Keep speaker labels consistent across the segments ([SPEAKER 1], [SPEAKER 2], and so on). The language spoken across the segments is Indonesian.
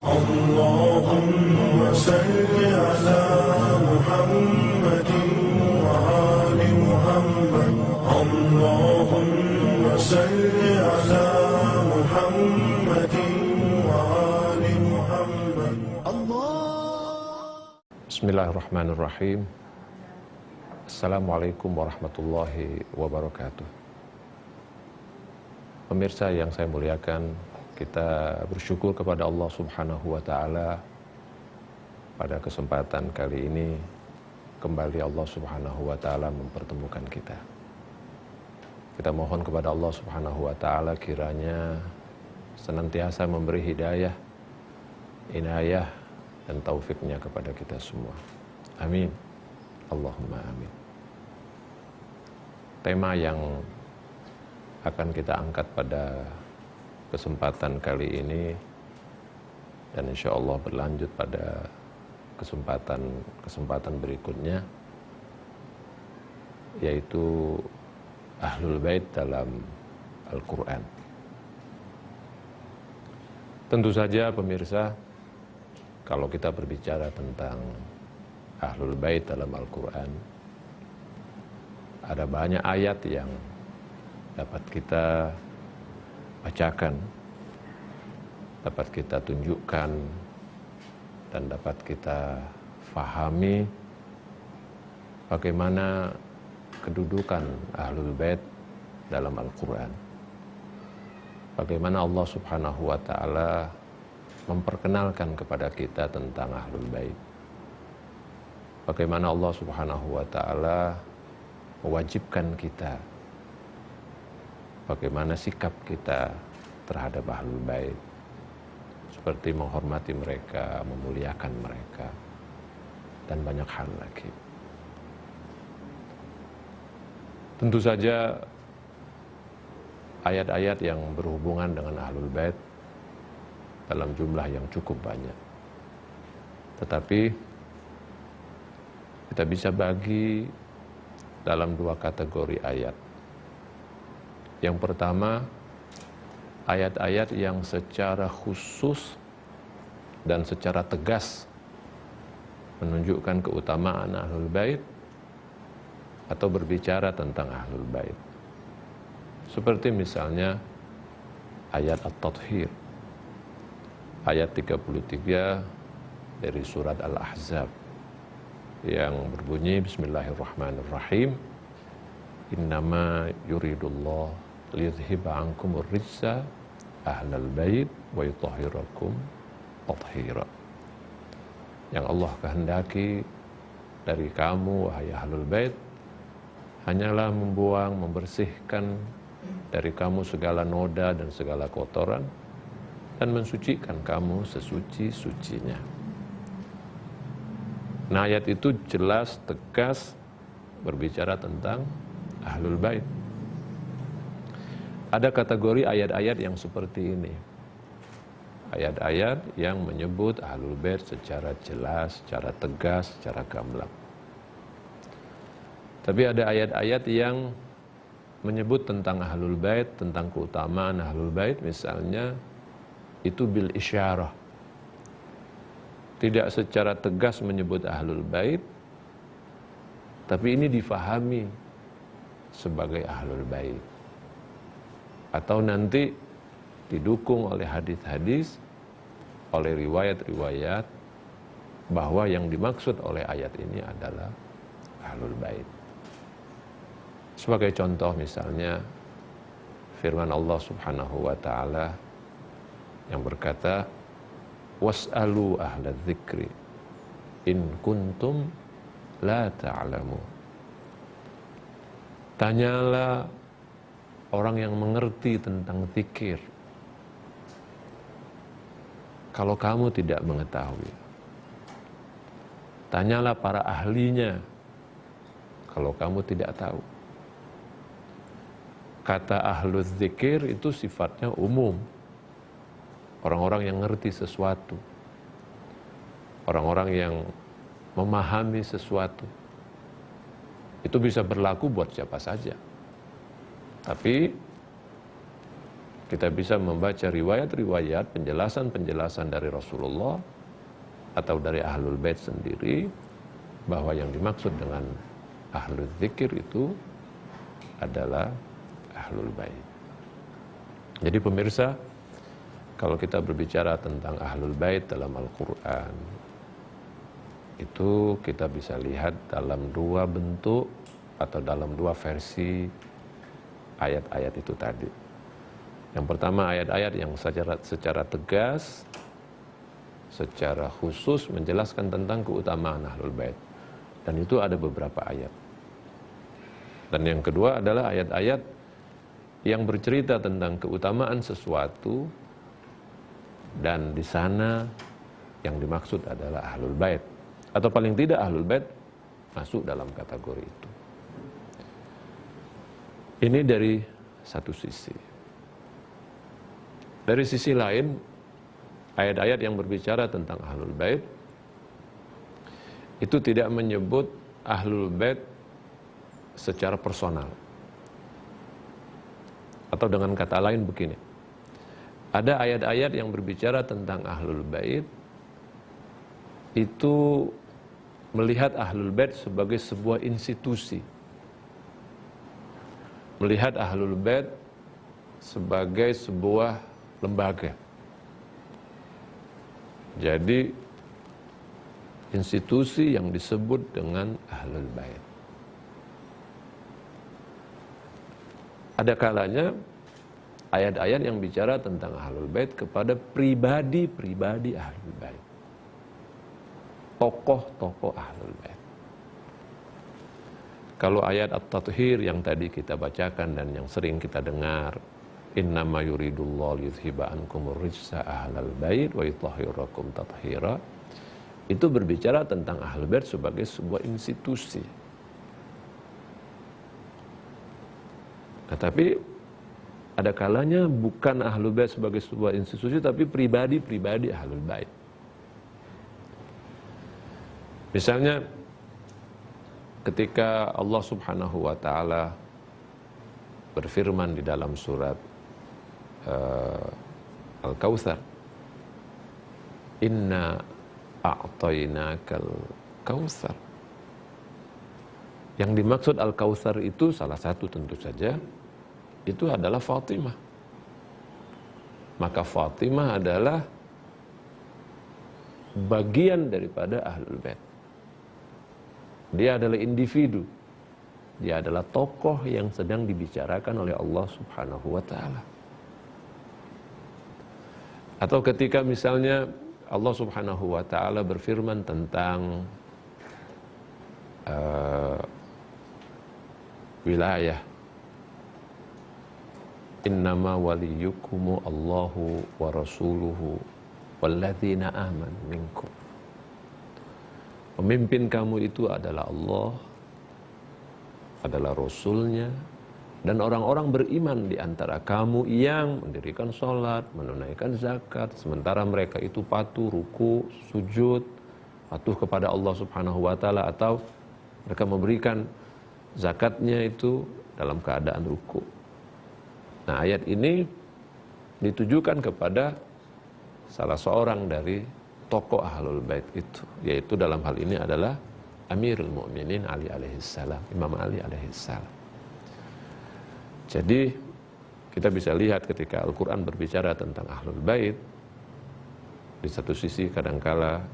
[SPEAKER 1] اللهم صل على محمد وآل محمد اللهم صل على محمد وآل محمد
[SPEAKER 2] Bismillahirrahmanirrahim. Assalamualaikum warahmatullahi wabarakatuh. Pemirsa yang saya muliakan, kita bersyukur kepada Allah Subhanahu wa Ta'ala. Pada kesempatan kali ini kembali Allah Subhanahu wa Ta'ala mempertemukan kita. Kita mohon kepada Allah Subhanahu wa Ta'ala kiranya senantiasa memberi hidayah, inayah dan taufiknya kepada kita semua. Amin. Allahumma amin. Tema yang akan kita angkat pada kesempatan kali ini dan insya Allah berlanjut pada kesempatan berikutnya, yaitu Ahlul Bait dalam Al-Quran. Tentu saja pemirsa, kalau kita berbicara tentang Ahlul Bait dalam Al-Quran, ada banyak ayat yang dapat kita bacakan, dapat kita tunjukkan, dan dapat kita fahami bagaimana kedudukan Ahlul Bait dalam Al-Quran. Bagaimana Allah Subhanahu wa Ta'ala memperkenalkan kepada kita tentang Ahlul Bait. Bagaimana Allah Subhanahu wa Ta'ala mewajibkan kita, bagaimana sikap kita terhadap Ahlul Bait, seperti menghormati mereka, memuliakan mereka, dan banyak hal lagi. Tentu saja ayat-ayat yang berhubungan dengan Ahlul Bait dalam jumlah yang cukup banyak. Tetapi kita bisa bagi dalam dua kategori ayat. Yang pertama, ayat-ayat yang secara khusus dan secara tegas menunjukkan keutamaan Ahlul Bait atau berbicara tentang Ahlul Bait. Seperti misalnya ayat At-Tathhir, ayat 33 dari surat Al-Ahzab yang berbunyi Bismillahirrahmanirrahim, Innama yuridullah liyudhiba ankumur rijsa ahlal bait wa yutahhirakum tathhira. Yang Allah kehendaki dari kamu, wahai Ahlul Bait, hanyalah membersihkan dari kamu segala noda dan segala kotoran, dan mensucikan kamu sesuci-sucinya. Nah, ayat itu jelas, tegas berbicara tentang Ahlul Bait. Ada kategori ayat-ayat yang seperti ini. Ayat-ayat yang menyebut Ahlul Bait secara jelas, secara tegas, secara gamblang. Tapi ada ayat-ayat yang menyebut tentang Ahlul Bait, tentang keutamaan Ahlul Bait, misalnya itu bil isyarah. Tidak secara tegas menyebut Ahlul Bait, tapi ini difahami sebagai Ahlul Bait. Atau nanti didukung oleh hadis-hadis, oleh riwayat-riwayat, bahwa yang dimaksud oleh ayat ini adalah Ahlul Bait. Sebagai contoh misalnya firman Allah Subhanahu wa Ta'ala yang berkata, was'alu ahla dzikri in kuntum la ta'lamu. Tanyalah orang yang mengerti tentang zikir kalau kamu tidak mengetahui. Tanyalah para ahlinya kalau kamu tidak tahu. Kata ahlul zikir itu sifatnya umum. Orang-orang yang ngerti sesuatu, orang-orang yang memahami sesuatu, itu bisa berlaku buat siapa saja. Tapi kita bisa membaca riwayat-riwayat, penjelasan-penjelasan dari Rasulullah atau dari Ahlul Bait sendiri, bahwa yang dimaksud dengan Ahlul Dzikir itu adalah Ahlul Bait. Jadi pemirsa, kalau kita berbicara tentang Ahlul Bait dalam Al-Quran, itu kita bisa lihat dalam dua bentuk atau dalam dua versi ayat-ayat itu tadi. Yang pertama, ayat-ayat yang secara tegas, secara khusus menjelaskan tentang keutamaan Ahlul Bait. Dan itu ada beberapa ayat. Dan yang kedua adalah ayat-ayat yang bercerita tentang keutamaan sesuatu, dan di sana yang dimaksud adalah Ahlul Bait. Atau paling tidak Ahlul Bait masuk dalam kategori itu. Ini dari satu sisi. Dari sisi lain, ayat-ayat yang berbicara tentang Ahlul Bait itu tidak menyebut Ahlul Bait secara personal. Atau dengan kata lain begini, ada ayat-ayat yang berbicara tentang Ahlul Bait itu melihat Ahlul Bait sebagai sebuah institusi, melihat Ahlul Bait sebagai sebuah lembaga. Jadi institusi yang disebut dengan Ahlul Bait. Ada kalanya ayat-ayat yang bicara tentang Ahlul Bait kepada pribadi-pribadi Ahlul Bait, tokoh-tokoh Ahlul Bait. Kalau ayat At-Tathhir yang tadi kita bacakan dan yang sering kita dengar, innama yuridullahu liyudhhiba ankumur rijsa ahlal bait wa yutahhirakum tathhira, itu berbicara tentang Ahlul Bait sebagai sebuah institusi. Nah, tapi ada kalanya bukan Ahlul Bait sebagai sebuah institusi, tapi pribadi-pribadi Ahlul Bait. Misalnya ketika Allah Subhanahu wa taala berfirman di dalam surat Al-Kautsar, inna a'tainakal kautsar. Yang dimaksud Al-Kautsar itu salah satu tentu saja itu adalah Fatimah. Maka Fatimah adalah bagian daripada Ahlul Bait. Dia adalah individu. Dia adalah tokoh yang sedang dibicarakan oleh Allah Subhanahu wa taala. Atau ketika misalnya Allah Subhanahu wa taala berfirman tentang wilayah, innama waliyukumu Allahu wa rasuluhu walladzina amanu minkum. Pemimpin kamu itu adalah Allah, adalah Rasulnya, dan orang-orang beriman di antara kamu yang mendirikan sholat, menunaikan zakat, sementara mereka itu patuh, ruku, sujud, patuh kepada Allah Subhanahu wa taala, atau mereka memberikan zakatnya itu dalam keadaan ruku. Nah, ayat ini ditujukan kepada salah seorang dari tokoh Ahlul Bait itu, yaitu dalam hal ini adalah Amirul Mukminin Ali alaihissalam, Imam Ali alaihissalam. Jadi kita bisa lihat ketika Al-Quran berbicara tentang Ahlul Bait, di satu sisi kadangkala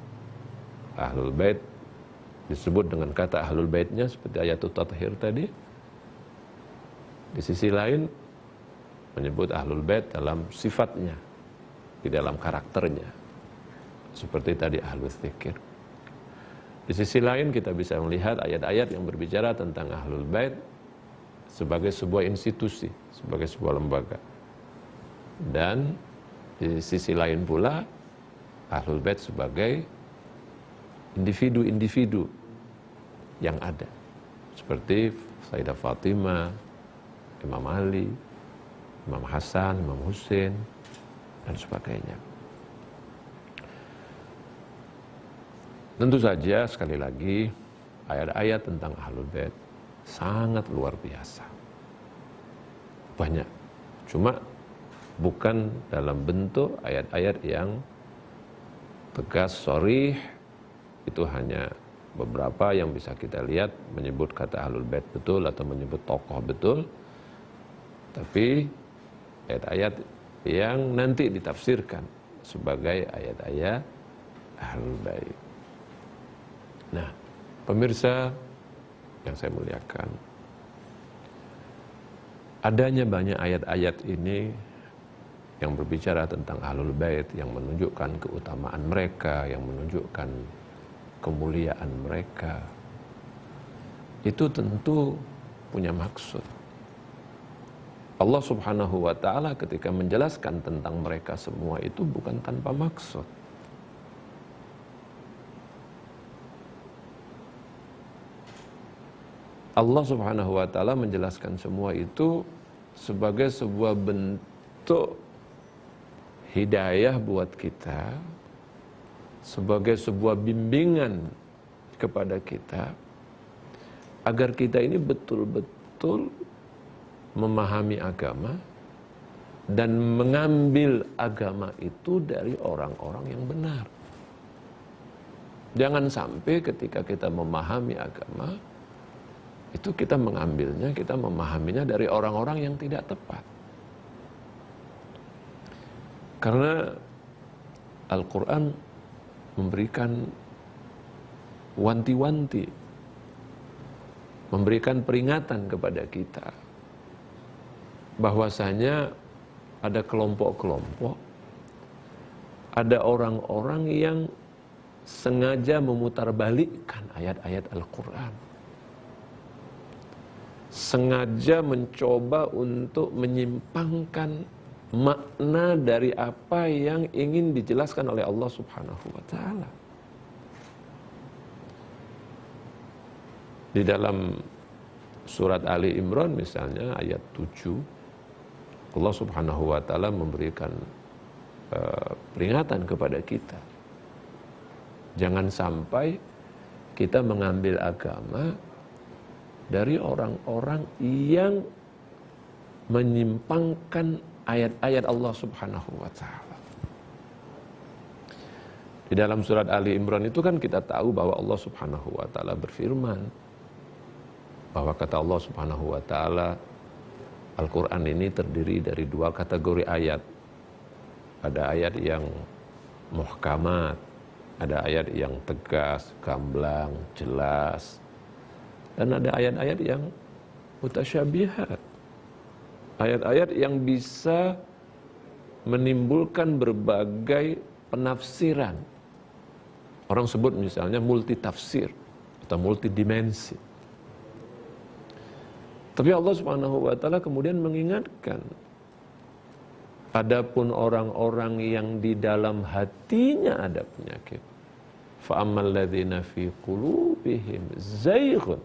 [SPEAKER 2] Ahlul Bait disebut dengan kata Ahlul Baitnya seperti ayat At-Tathhir tadi. Di sisi lain menyebut Ahlul Bait dalam sifatnya, di dalam karakternya, seperti tadi Ahlul Dzikir. Di sisi lain kita bisa melihat ayat-ayat yang berbicara tentang Ahlul Bait sebagai sebuah institusi, sebagai sebuah lembaga. Dan di sisi lain pula Ahlul Bait sebagai individu-individu yang ada, seperti Sayyidah Fatimah, Imam Ali, Imam Hasan, Imam Husain, dan sebagainya. Tentu saja sekali lagi ayat-ayat tentang Ahlul Bait sangat luar biasa. Banyak. Cuma bukan dalam bentuk ayat-ayat yang tegas, sharih. Itu hanya beberapa yang bisa kita lihat menyebut kata Ahlul Bait betul atau menyebut tokoh betul, tapi ayat-ayat yang nanti ditafsirkan sebagai ayat-ayat Ahlul Bait. Nah, pemirsa yang saya muliakan, adanya banyak ayat-ayat ini yang berbicara tentang Ahlul Bait, yang menunjukkan keutamaan mereka, yang menunjukkan kemuliaan mereka, itu tentu punya maksud. Allah Subhanahu wa ta'ala ketika menjelaskan tentang mereka semua itu bukan tanpa maksud. Allah Subhanahu wa ta'ala menjelaskan semua itu sebagai sebuah bentuk hidayah buat kita, sebagai sebuah bimbingan kepada kita, agar kita ini betul-betul memahami agama dan mengambil agama itu dari orang-orang yang benar. Jangan sampai ketika kita memahami agama, itu kita mengambilnya, kita memahaminya dari orang-orang yang tidak tepat. Karena Al-Quran memberikan wanti-wanti, memberikan peringatan kepada kita bahwasanya ada kelompok-kelompok, ada orang-orang yang sengaja memutarbalikkan ayat-ayat Al-Quran, sengaja mencoba untuk menyimpangkan makna dari apa yang ingin dijelaskan oleh Allah Subhanahu wa ta'ala. Di dalam surat Ali Imran misalnya ayat 7, Allah Subhanahu wa ta'ala memberikan peringatan kepada kita. Jangan sampai kita mengambil agama dari orang-orang yang menyimpangkan ayat-ayat Allah Subhanahu wa ta'ala. Di dalam surat Ali Imran itu kan kita tahu bahwa Allah Subhanahu wa ta'ala berfirman, bahwa kata Allah Subhanahu wa ta'ala, Al-Quran ini terdiri dari dua kategori ayat. Ada ayat yang muhkamat, ada ayat yang tegas, gamblang, jelas, dan ada ayat-ayat yang mutasyabihat, ayat-ayat yang bisa menimbulkan berbagai penafsiran. Orang sebut misalnya multitafsir atau multidimensi. Tapi Allah Subhanahu wa ta'ala kemudian mengingatkan, adapun orang-orang yang di dalam hatinya ada penyakit, fa ammal ladzina fi qulubihim zayghun,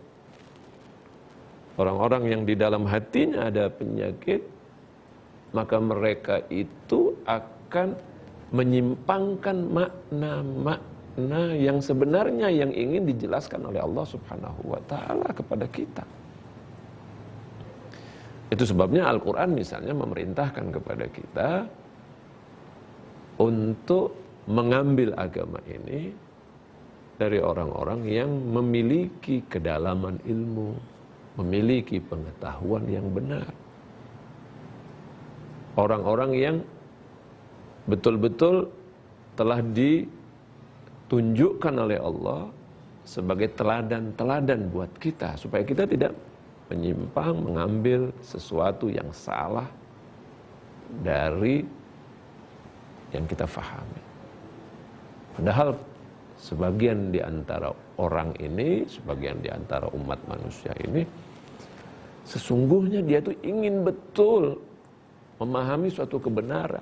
[SPEAKER 2] orang-orang yang di dalam hatinya ada penyakit, maka mereka itu akan menyimpangkan makna-makna yang sebenarnya yang ingin dijelaskan oleh Allah Subhanahu wa ta'ala kepada kita. Itu sebabnya Al-Quran misalnya memerintahkan kepada kita untuk mengambil agama ini dari orang-orang yang memiliki kedalaman ilmu, memiliki pengetahuan yang benar. Orang-orang yang betul-betul telah ditunjukkan oleh Allah sebagai teladan-teladan buat kita, supaya kita tidak menyimpang, mengambil sesuatu yang salah dari yang kita fahami. Padahal sebagian di antara orang ini, sebagian di antara umat manusia ini, sesungguhnya dia tuh ingin betul memahami suatu kebenaran.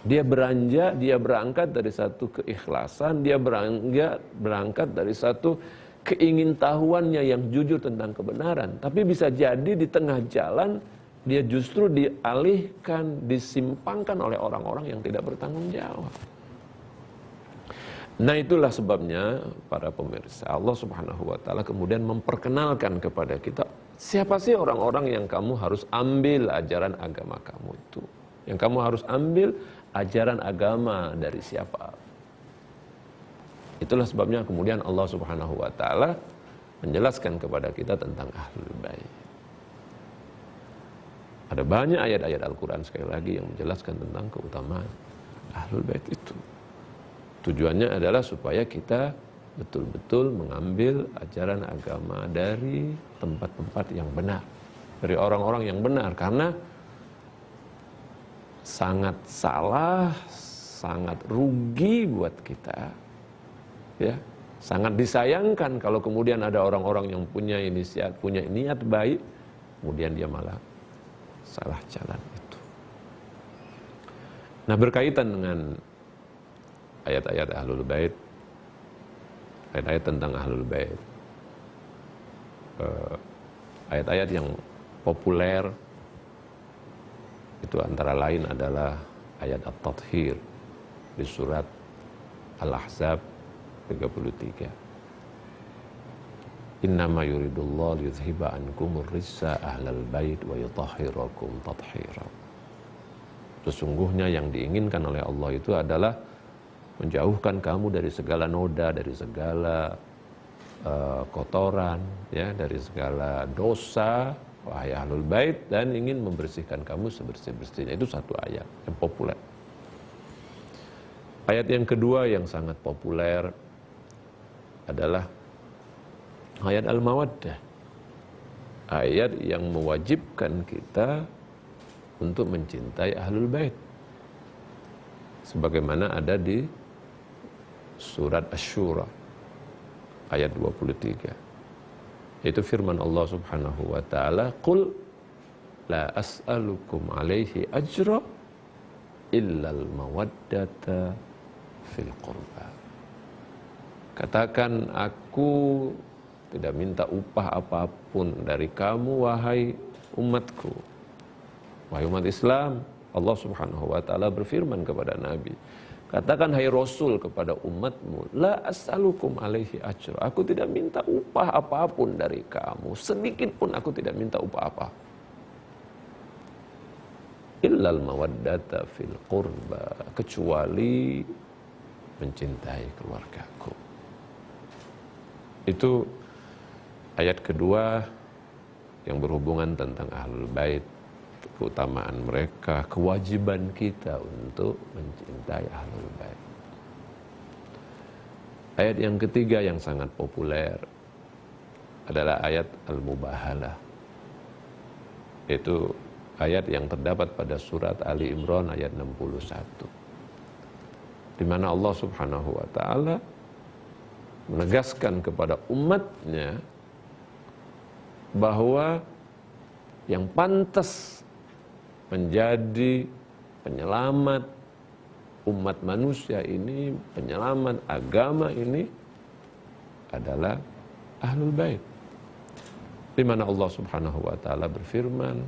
[SPEAKER 2] Dia beranjak, dia berangkat dari satu keikhlasan, dia berangkat dari satu keingintahuannya yang jujur tentang kebenaran. Tapi bisa jadi di tengah jalan dia justru dialihkan, disimpangkan oleh orang-orang yang tidak bertanggung jawab. Nah, itulah sebabnya para pemirsa, Allah Subhanahu wa ta'ala kemudian memperkenalkan kepada kita, siapa sih orang-orang yang kamu harus ambil ajaran agama kamu itu, Yang kamu harus ambil ajaran agama dari siapa. Itulah sebabnya kemudian Allah Subhanahu wa taala menjelaskan kepada kita tentang Ahlul Bait. Ada banyak ayat-ayat Al-Quran sekali lagi yang menjelaskan tentang keutamaan Ahlul Bait itu. Tujuannya adalah supaya kita betul-betul mengambil ajaran agama dari tempat-tempat yang benar, dari orang-orang yang benar, karena sangat salah, sangat rugi buat kita, ya, sangat disayangkan kalau kemudian ada orang-orang yang punya inisiatif, punya niat baik, kemudian dia malah salah jalan itu. Nah, berkaitan dengan ayat-ayat Ahlul Bait, ayat-ayat tentang Ahlul Bait, ayat-ayat yang populer itu antara lain adalah ayat At-Tathhir di surat Al-Ahzab 33. Innama yuridullahu liyudhhiba ankumur rijsa ahlal bait wa yutahhirakum tathhira. Sesungguhnya yang diinginkan oleh Allah itu adalah menjauhkan kamu dari segala noda, dari segala kotoran, ya, dari segala dosa, wahai Ahlul Bait, dan ingin membersihkan kamu sebersih-bersihnya. Itu satu ayat yang populer. Ayat yang kedua yang sangat populer adalah ayat Al-Mawaddah. Ayat yang mewajibkan kita untuk mencintai Ahlul Bait. Sebagaimana ada di surat Asy-Syura ayat 23. Itu firman Allah Subhanahu wa taala, "Qul la as'alukum 'alaihi ajra illal mawaddata fil qurba." Katakan, aku tidak minta upah apapun dari kamu wahai umatku, wahai umat Islam. Allah Subhanahu wa taala berfirman kepada Nabi, katakan hai Rasul kepada umatmu, la as'alukum alaihi ajra. Aku tidak minta upah apapun dari kamu, sedikit pun aku tidak minta upah apa. Illal mawaddata fil qurba, kecuali mencintai keluargaku. Itu ayat kedua yang berhubungan tentang Ahlul Bait, keutamaan mereka, kewajiban kita untuk mencintai Ahlul Bait. Ayat yang ketiga yang sangat populer adalah ayat Al-Mubahalah. Itu ayat yang terdapat pada surat Ali Imran ayat 61. Di mana Allah Subhanahu wa taala menegaskan kepada umatnya bahwa yang pantas menjadi penyelamat umat manusia ini, penyelamat agama ini adalah Ahlul Bait. Di mana Allah Subhanahu wa taala berfirman,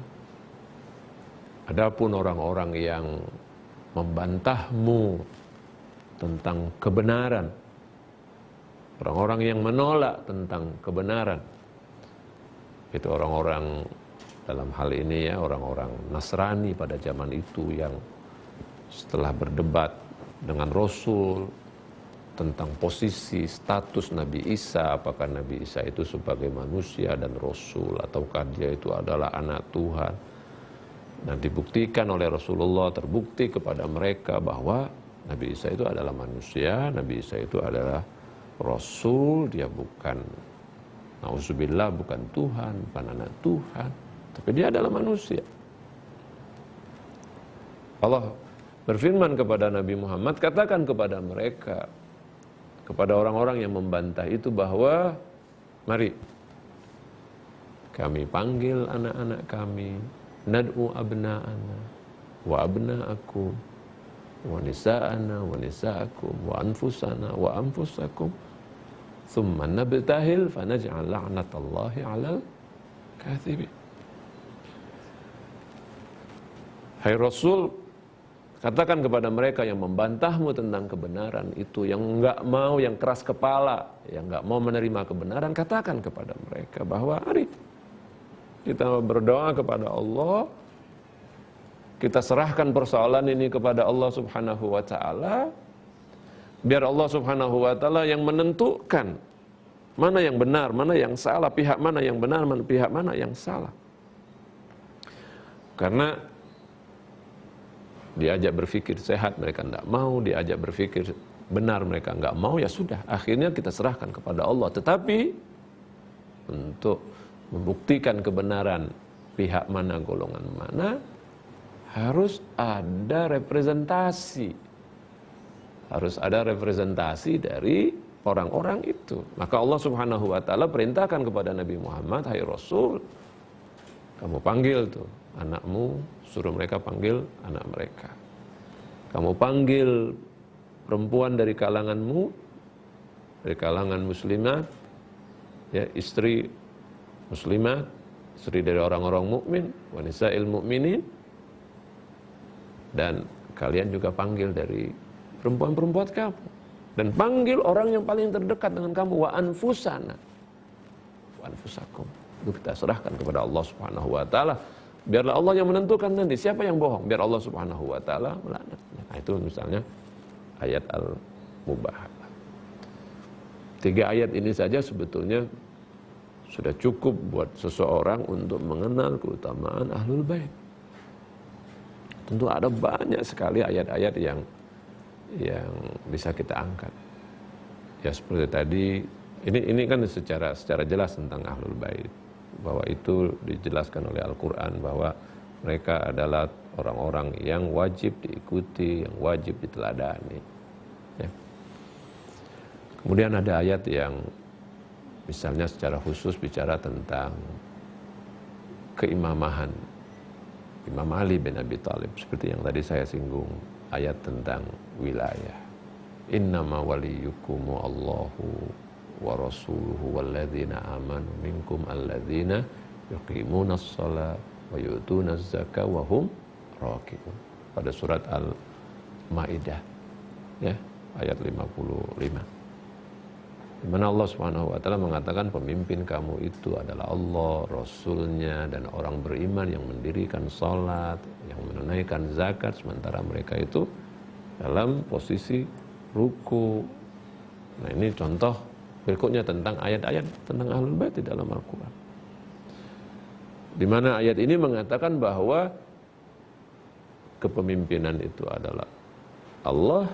[SPEAKER 2] adapun orang-orang yang membantahmu tentang kebenaran, orang-orang yang menolak tentang kebenaran, itu orang-orang dalam hal ini ya, orang-orang Nasrani pada zaman itu yang setelah berdebat dengan Rasul tentang posisi status Nabi Isa, apakah Nabi Isa itu sebagai manusia dan Rasul, ataukah dia itu adalah anak Tuhan. Nah, dibuktikan oleh Rasulullah, terbukti kepada mereka bahwa Nabi Isa itu adalah manusia, Nabi Isa itu adalah Rasul, dia bukan, na'udzubillah, bukan Tuhan, bukan anak Tuhan, tapi dia adalah manusia. Allah berfirman kepada Nabi Muhammad, katakan kepada mereka, kepada orang-orang yang membantah itu, bahwa mari kami panggil anak-anak kami, nad'u abna'ana wa abna'akum wa nisa'ana wa nisa'akum wa anfusana wa anfusakum thumma nabtahil fanaj'al la'natallahi 'alal katsibin. Hai Rasul, katakan kepada mereka yang membantahmu tentang kebenaran itu, yang enggak mau, yang keras kepala, yang enggak mau menerima kebenaran, katakan kepada mereka bahwa mari kita berdoa kepada Allah, kita serahkan persoalan ini kepada Allah Subhanahu wa taala, biar Allah Subhanahu wa taala yang menentukan mana yang benar, mana yang salah, pihak mana yang benar, pihak mana yang salah. Karena diajak berpikir sehat mereka tidak mau, diajak berpikir benar mereka enggak mau, ya sudah, akhirnya kita serahkan kepada Allah. Tetapi untuk membuktikan kebenaran pihak mana, golongan mana, harus ada representasi. Harus ada representasi dari orang-orang itu. Maka Allah Subhanahu wa taala perintahkan kepada Nabi Muhammad, "Hai Rasul, kamu panggil tuh anakmu, suruh mereka panggil anak mereka. Kamu panggil perempuan dari kalanganmu, dari kalangan muslimat, ya, istri muslimat, istri dari orang-orang mukmin, wanisa'il mukminin, dan kalian juga panggil dari perempuan-perempuan kamu, dan panggil orang yang paling terdekat dengan kamu, wa anfusana, wa anfusakum." Itu kita serahkan kepada Allah Subhanahu wa taala. Biarlah Allah yang menentukan nanti siapa yang bohong, biar Allah Subhanahu wa taala melaknatnya. Nah, itu misalnya ayat Al-Mubahalah. 3 ayat ini saja sebetulnya sudah cukup buat seseorang untuk mengenal keutamaan Ahlul Bait. Tentu ada banyak sekali ayat-ayat yang bisa kita angkat. Ya seperti tadi, ini kan secara jelas tentang Ahlul Bait, bahwa itu dijelaskan oleh Al-Quran bahwa mereka adalah orang-orang yang wajib diikuti, yang wajib diteladani. Ya. Kemudian ada ayat yang misalnya secara khusus bicara tentang keimamahan Imam Ali bin Abi Thalib, seperti yang tadi saya singgung, ayat tentang wilayah. Innama waliyukumu Allahu wa rasuluhu walladzina amanu minkum alladzina yuqimunas shalah wa yu'tunaz zakah wa hum raki'un. Pada surat Al-Maidah, ya, ayat 55. Di mana Allah Subhanahu wa taala mengatakan pemimpin kamu itu adalah Allah, Rasulnya, dan orang beriman yang mendirikan salat, yang menunaikan zakat, sementara mereka itu dalam posisi ruku. Nah, ini contoh berikutnya tentang ayat-ayat tentang Ahlul Bait di dalam Al-Quran, di mana ayat ini mengatakan bahwa kepemimpinan itu adalah Allah,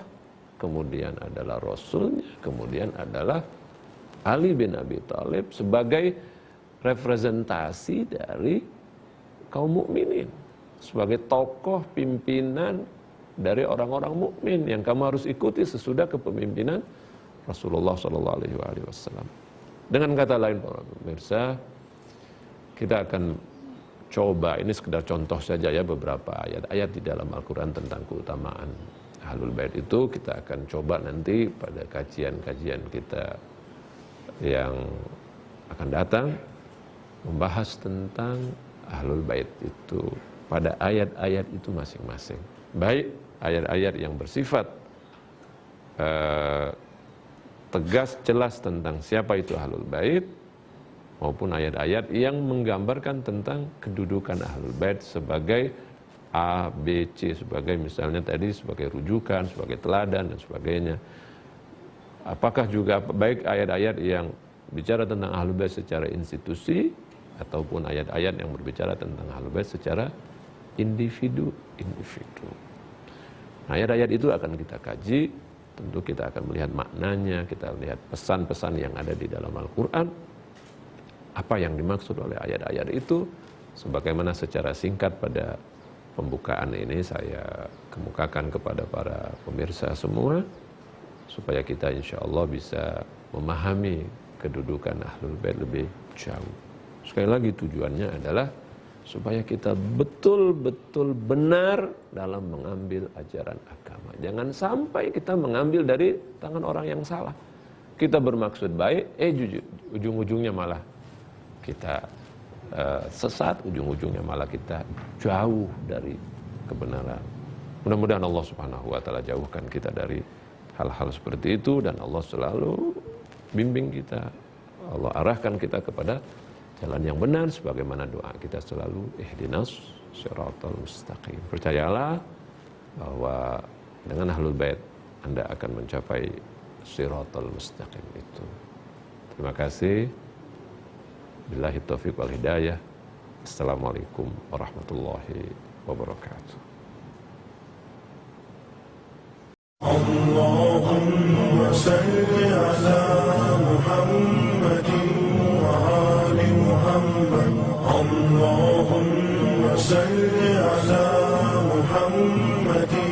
[SPEAKER 2] kemudian adalah Rasulnya, kemudian adalah Ali bin Abi Thalib sebagai representasi dari kaum mukminin, sebagai tokoh pimpinan dari orang-orang mukmin yang kamu harus ikuti sesudah kepemimpinan Rasulullah SAW. Dengan kata lain, para pemirsa, kita akan coba, ini sekedar contoh saja ya, beberapa ayat-ayat di dalam Al-Quran tentang keutamaan Ahlul Bait itu. Kita akan coba nanti pada kajian-kajian kita yang akan datang membahas tentang Ahlul Bait itu pada ayat-ayat itu masing-masing. Baik ayat-ayat yang bersifat tegas, jelas tentang siapa itu Ahlul Bait, maupun ayat-ayat yang menggambarkan tentang kedudukan Ahlul Bait sebagai A, B, C, sebagai misalnya tadi sebagai rujukan, sebagai teladan, dan sebagainya. Apakah juga baik ayat-ayat yang bicara tentang Ahlul Bait secara institusi, ataupun ayat-ayat yang berbicara tentang Ahlul Bait secara individu. Nah, ayat-ayat itu akan kita kaji, tentu kita akan melihat maknanya, kita lihat pesan-pesan yang ada di dalam Al-Quran, apa yang dimaksud oleh ayat-ayat itu, sebagaimana secara singkat pada pembukaan ini saya kemukakan kepada para pemirsa semua, supaya kita insya Allah bisa memahami kedudukan Ahlul Bait lebih jauh. Sekali lagi tujuannya adalah supaya kita betul-betul benar dalam mengambil ajaran agama. Jangan sampai kita mengambil dari tangan orang yang salah. Kita bermaksud baik, ujung-ujungnya malah kita sesat, ujung-ujungnya malah kita jauh dari kebenaran. Mudah-mudahan Allah Subhanahu wa taala jauhkan kita dari hal-hal seperti itu, dan Allah selalu bimbing kita, Allah arahkan kita kepada jalan yang benar, sebagaimana doa kita selalu ihdinas syiratal mustaqim. Percayalah bahwa dengan ahlul bait Anda akan mencapai syiratal mustaqim itu. Terima kasih. Billahi taufiq wal hidayah. Assalamualaikum warahmatullahi wabarakatuh.
[SPEAKER 1] اللهم صل على محمد وآل محمد اللهم صل على محمد